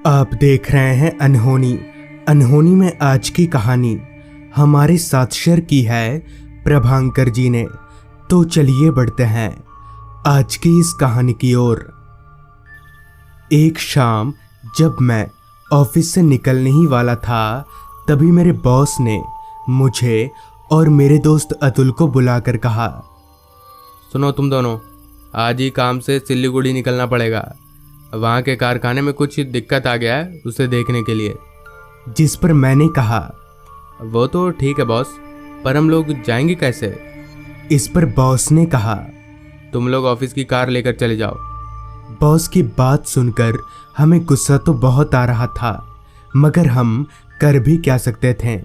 आप देख रहे हैं अनहोनी। अनहोनी में आज की कहानी हमारे साथ शेयर की है प्रभांकर जी ने। तो चलिए बढ़ते हैं आज की इस कहानी की ओर। एक शाम जब मैं ऑफिस से निकलने ही वाला था, तभी मेरे बॉस ने मुझे और मेरे दोस्त अतुल को बुलाकर कहा, सुनो तुम दोनों, आज ही काम से सिल्लीगुड़ी निकलना पड़ेगा। वहाँ के कारखाने में कुछ दिक्कत आ गया है, उसे देखने के लिए। जिस पर मैंने कहा, वो तो ठीक है बॉस, पर हम लोग जाएंगे कैसे? इस पर बॉस ने कहा, तुम लोग ऑफिस की कार लेकर चले जाओ। बॉस की बात सुनकर हमें गुस्सा तो बहुत आ रहा था, मगर हम कर भी क्या सकते थे।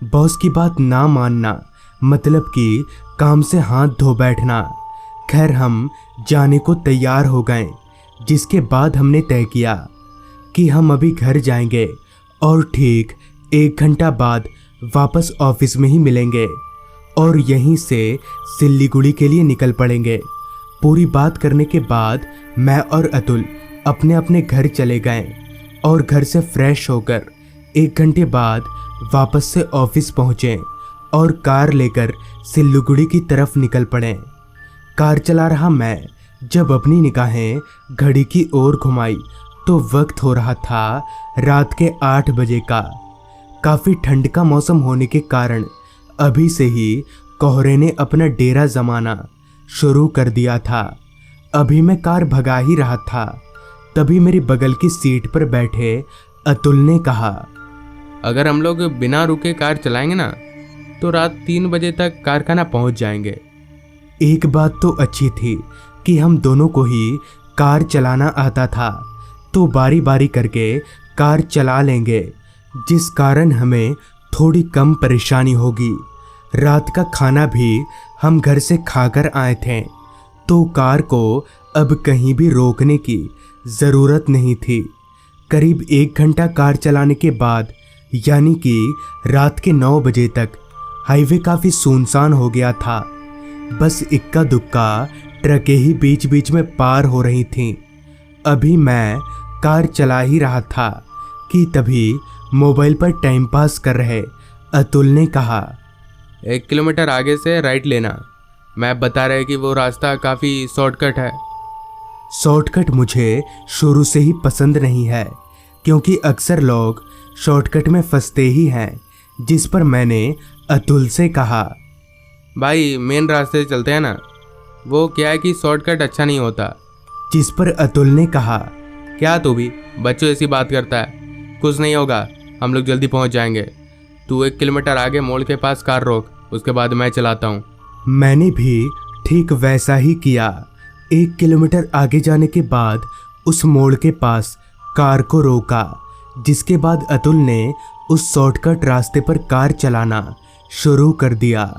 बॉस की बात ना मानना मतलब कि काम से हाथ धो बैठना। खैर हम जाने को तैयार हो गए, जिसके बाद हमने तय किया कि हम अभी घर जाएंगे और ठीक 1 घंटा बाद वापस ऑफिस में ही मिलेंगे और यहीं से सिल्लीगुड़ी के लिए निकल पड़ेंगे। पूरी बात करने के बाद मैं और अतुल अपने अपने घर चले गए और घर से फ्रेश होकर 1 घंटे बाद वापस से ऑफिस पहुँचे और कार लेकर सिल्लीगुड़ी की तरफ निकल पड़े। कार चला रहा मैं जब अपनी निगाहें घड़ी की ओर घुमाई तो वक्त हो रहा था रात के 8 बजे का। काफ़ी ठंड का मौसम होने के कारण अभी से ही कोहरे ने अपना डेरा जमाना शुरू कर दिया था। अभी मैं कार भगा ही रहा था, तभी मेरी बगल की सीट पर बैठे अतुल ने कहा, अगर हम लोग बिना रुके कार चलाएंगे ना तो रात 3 बजे तक कारखाना पहुंच जाएंगे। एक बात तो अच्छी थी कि हम दोनों को ही कार चलाना आता था, तो बारी बारी करके कार चला लेंगे, जिस कारण हमें थोड़ी कम परेशानी होगी। रात का खाना भी हम घर से खाकर आए थे, तो कार को अब कहीं भी रोकने की ज़रूरत नहीं थी। करीब 1 घंटा कार चलाने के बाद यानी कि रात के 9 बजे तक हाईवे काफ़ी सुनसान हो गया था। बस इक्का दुक्का ट्रकें ही बीच बीच में पार हो रही थीं। अभी मैं कार चला ही रहा था कि तभी मोबाइल पर टाइम पास कर रहे अतुल ने कहा, 1 किलोमीटर आगे से राइट लेना। मैप बता रहे कि वो रास्ता काफ़ी शॉर्टकट है। शॉर्टकट मुझे शुरू से ही पसंद नहीं है, क्योंकि अक्सर लोग शॉर्टकट में फंसते ही हैं। जिस पर मैंने अतुल से कहा, भाई मेन रास्ते से चलते हैं ना, वो क्या है कि शॉर्टकट अच्छा नहीं होता। जिस पर अतुल ने कहा, क्या तू भी बच्चों ऐसी बात करता है, कुछ नहीं होगा, हम लोग जल्दी पहुंच जाएंगे। तू 1 किलोमीटर आगे मोड़ के पास कार रोक, उसके बाद मैं चलाता हूँ। मैंने भी ठीक वैसा ही किया। 1 किलोमीटर आगे जाने के बाद उस मोड़ के पास कार को रोका, जिसके बाद अतुल ने उस शॉर्टकट रास्ते पर कार चलाना शुरू कर दिया।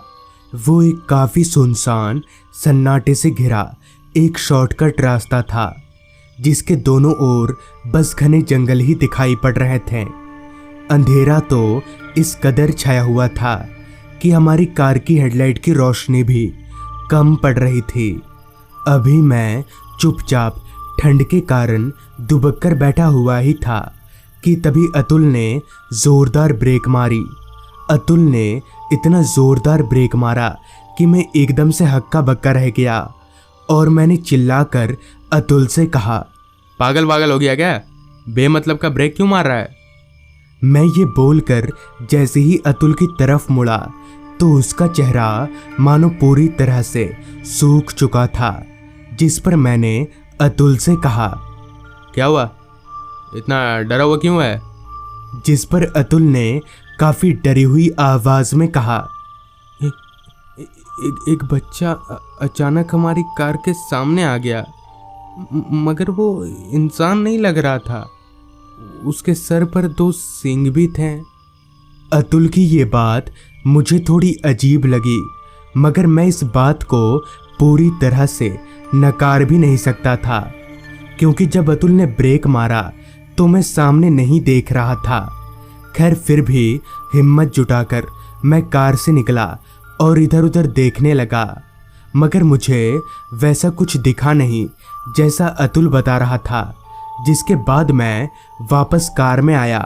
वो एक काफ़ी सुनसान सन्नाटे से घिरा एक शॉर्टकट रास्ता था, जिसके दोनों ओर बस घने जंगल ही दिखाई पड़ रहे थे। अंधेरा तो इस कदर छाया हुआ था कि हमारी कार की हेडलाइट की रोशनी भी कम पड़ रही थी। अभी मैं चुपचाप ठंड के कारण दुबक कर बैठा हुआ ही था कि तभी अतुल ने ज़ोरदार ब्रेक मारी। अतुल ने इतना ज़ोरदार ब्रेक मारा कि मैं एकदम से हक्का बक्का रह गया और मैंने चिल्लाकर अतुल से कहा, पागल वागल हो गया क्या? बेमतलब का ब्रेक क्यों मार रहा है? मैं ये बोलकर जैसे ही अतुल की तरफ मुड़ा तो उसका चेहरा मानो पूरी तरह से सूख चुका था। जिस पर मैंने अतुल से कहा, क्या हुआ, इतना डरा हुआ क्यों है? जिस पर अतुल ने काफ़ी डरी हुई आवाज़ में कहा, एक बच्चा अचानक हमारी कार के सामने आ गया, मगर वो इंसान नहीं लग रहा था, उसके सर पर 2 सींग भी थे। अतुल की ये बात मुझे थोड़ी अजीब लगी, मगर मैं इस बात को पूरी तरह से नकार भी नहीं सकता था, क्योंकि जब अतुल ने ब्रेक मारा तो मैं सामने नहीं देख रहा था। खैर फिर भी हिम्मत जुटाकर मैं कार से निकला और इधर उधर देखने लगा, मगर मुझे वैसा कुछ दिखा नहीं जैसा अतुल बता रहा था। जिसके बाद मैं वापस कार में आया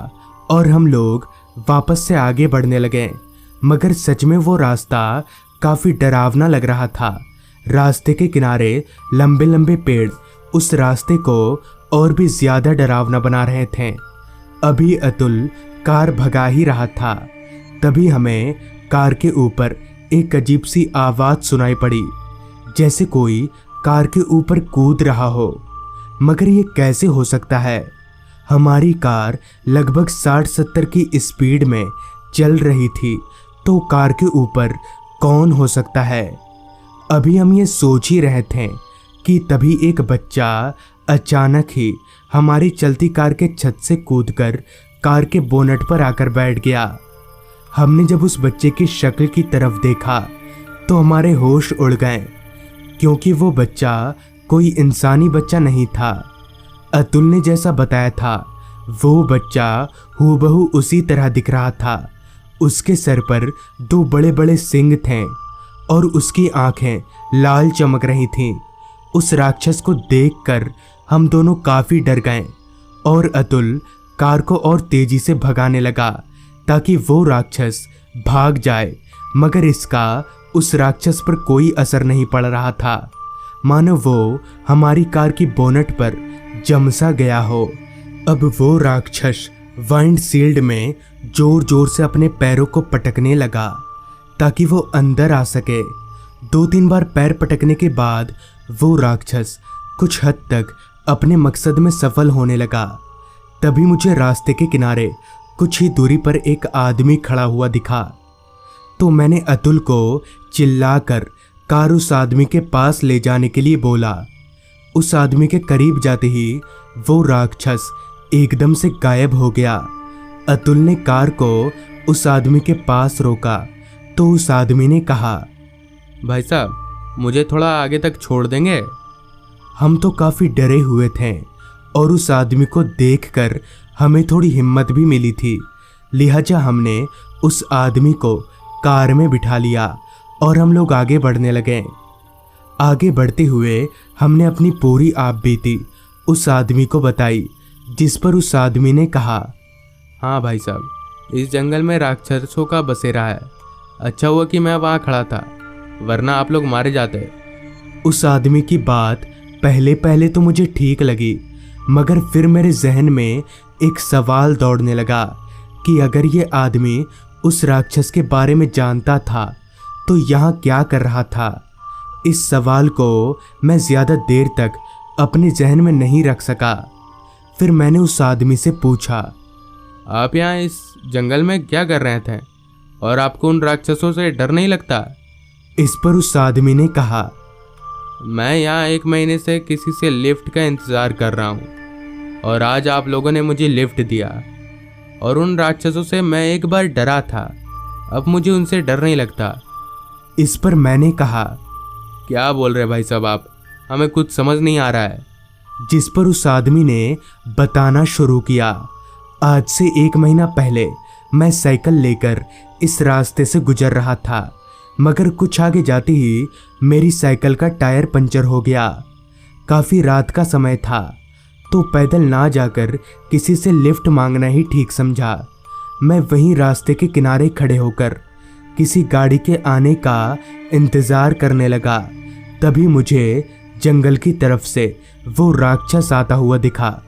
और हम लोग वापस से आगे बढ़ने लगे। मगर सच में वो रास्ता काफ़ी डरावना लग रहा था। रास्ते के किनारे लंबे लंबे पेड़ उस रास्ते को और भी ज़्यादा डरावना बना रहे थे। अभी अतुल कार भगा ही रहा था, तभी हमें कार के ऊपर एक अजीब सी आवाज़ सुनाई पड़ी, जैसे कोई कार के ऊपर कूद रहा हो। मगर ये कैसे हो सकता है? हमारी कार लगभग 60-70 की स्पीड में चल रही थी, तो कार के ऊपर कौन हो सकता है? अभी हम ये सोच ही रहे थे कि तभी एक बच्चा अचानक ही हमारी चलती कार के छत से कूदकर कार के बोनट पर आकर बैठ गया। हमने जब उस बच्चे की शक्ल की तरफ देखा तो हमारे होश उड़ गए, क्योंकि वो बच्चा कोई इंसानी बच्चा नहीं था। अतुल ने जैसा बताया था वो बच्चा हूबहू उसी तरह दिख रहा था। उसके सर पर 2 बड़े बड़े सींग थे और उसकी आंखें लाल चमक रही थीं। उस राक्षस को देखकर हम दोनों काफ़ी डर गए और अतुल कार को और तेजी से भगाने लगा ताकि वो राक्षस भाग जाए। मगर इसका उस राक्षस पर कोई असर नहीं पड़ रहा था, मानो वो हमारी कार की बोनट पर जम सा गया हो। अब वो राक्षस वाइंडशील्ड में जोर जोर से अपने पैरों को पटकने लगा ताकि वो अंदर आ सके। 2-3 बार पैर पटकने के बाद वो राक्षस कुछ हद तक अपने मकसद में सफल होने लगा। तभी मुझे रास्ते के किनारे कुछ ही दूरी पर एक आदमी खड़ा हुआ दिखा, तो मैंने अतुल को चिल्लाकर कार उस आदमी के पास ले जाने के लिए बोला। उस आदमी के करीब जाते ही वो राक्षस एकदम से गायब हो गया। अतुल ने कार को उस आदमी के पास रोका तो उस आदमी ने कहा, भाई साहब मुझे थोड़ा आगे तक छोड़ देंगे? हम तो काफ़ी डरे हुए थे और उस आदमी को देखकर हमें थोड़ी हिम्मत भी मिली थी, लिहाजा हमने उस आदमी को कार में बिठा लिया और हम लोग आगे बढ़ने लगे। आगे बढ़ते हुए हमने अपनी पूरी आपबीती उस आदमी को बताई, जिस पर उस आदमी ने कहा, हाँ भाई साहब, इस जंगल में राक्षसों का बसेरा है। अच्छा हुआ कि मैं वहाँ खड़ा था, वरना आप लोग मारे जाते। उस आदमी की बात पहले पहले तो मुझे ठीक लगी, मगर फिर मेरे जहन में एक सवाल दौड़ने लगा कि अगर ये आदमी उस राक्षस के बारे में जानता था तो यहाँ क्या कर रहा था। इस सवाल को मैं ज़्यादा देर तक अपने जहन में नहीं रख सका। फिर मैंने उस आदमी से पूछा, आप यहाँ इस जंगल में क्या कर रहे थे और आपको उन राक्षसों से डर नहीं लगता? इस पर उस आदमी ने कहा, मैं यहाँ 1 महीने से किसी से लिफ्ट का इंतज़ार कर रहा हूँ और आज आप लोगों ने मुझे लिफ्ट दिया, और उन राक्षसों से मैं एक बार डरा था, अब मुझे उनसे डर नहीं लगता। इस पर मैंने कहा, क्या बोल रहे भाई साहब आप, हमें कुछ समझ नहीं आ रहा है। जिस पर उस आदमी ने बताना शुरू किया, आज से 1 महीना पहले मैं साइकिल लेकर इस रास्ते से गुजर रहा था, मगर कुछ आगे जाते ही मेरी साइकिल का टायर पंचर हो गया। काफ़ी रात का समय था, तो पैदल ना जाकर किसी से लिफ्ट मांगना ही ठीक समझा। मैं वहीं रास्ते के किनारे खड़े होकर किसी गाड़ी के आने का इंतज़ार करने लगा। तभी मुझे जंगल की तरफ से वो राक्षस आता हुआ दिखा।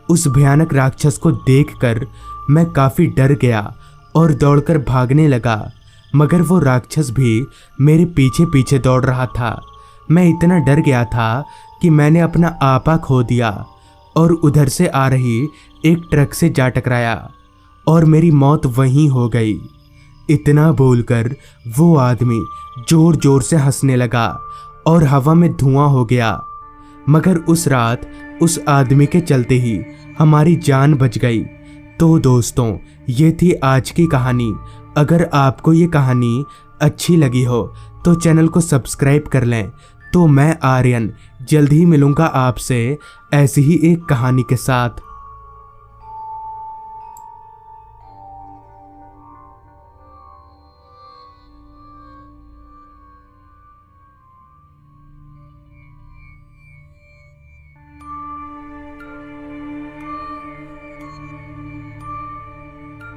उस भयानक राक्षस को देखकर मैं काफ़ी डर गया और दौड़कर भागने लगा, मगर वो राक्षस भी मेरे पीछे पीछे दौड़ रहा था। मैं इतना डर गया था कि मैंने अपना आपा खो दिया और उधर से आ रही एक ट्रक से जा टकराया और मेरी मौत वहीं हो गई। इतना बोलकर वो आदमी जोर जोर से हंसने लगा और हवा में धुआं हो गया। मगर उस रात उस आदमी के चलते ही हमारी जान बच गई। तो दोस्तों, ये थी आज की कहानी। अगर आपको ये कहानी अच्छी लगी हो तो चैनल को सब्सक्राइब कर लें। तो मैं आर्यन जल्द ही मिलूँगा आपसे ऐसी ही एक कहानी के साथ।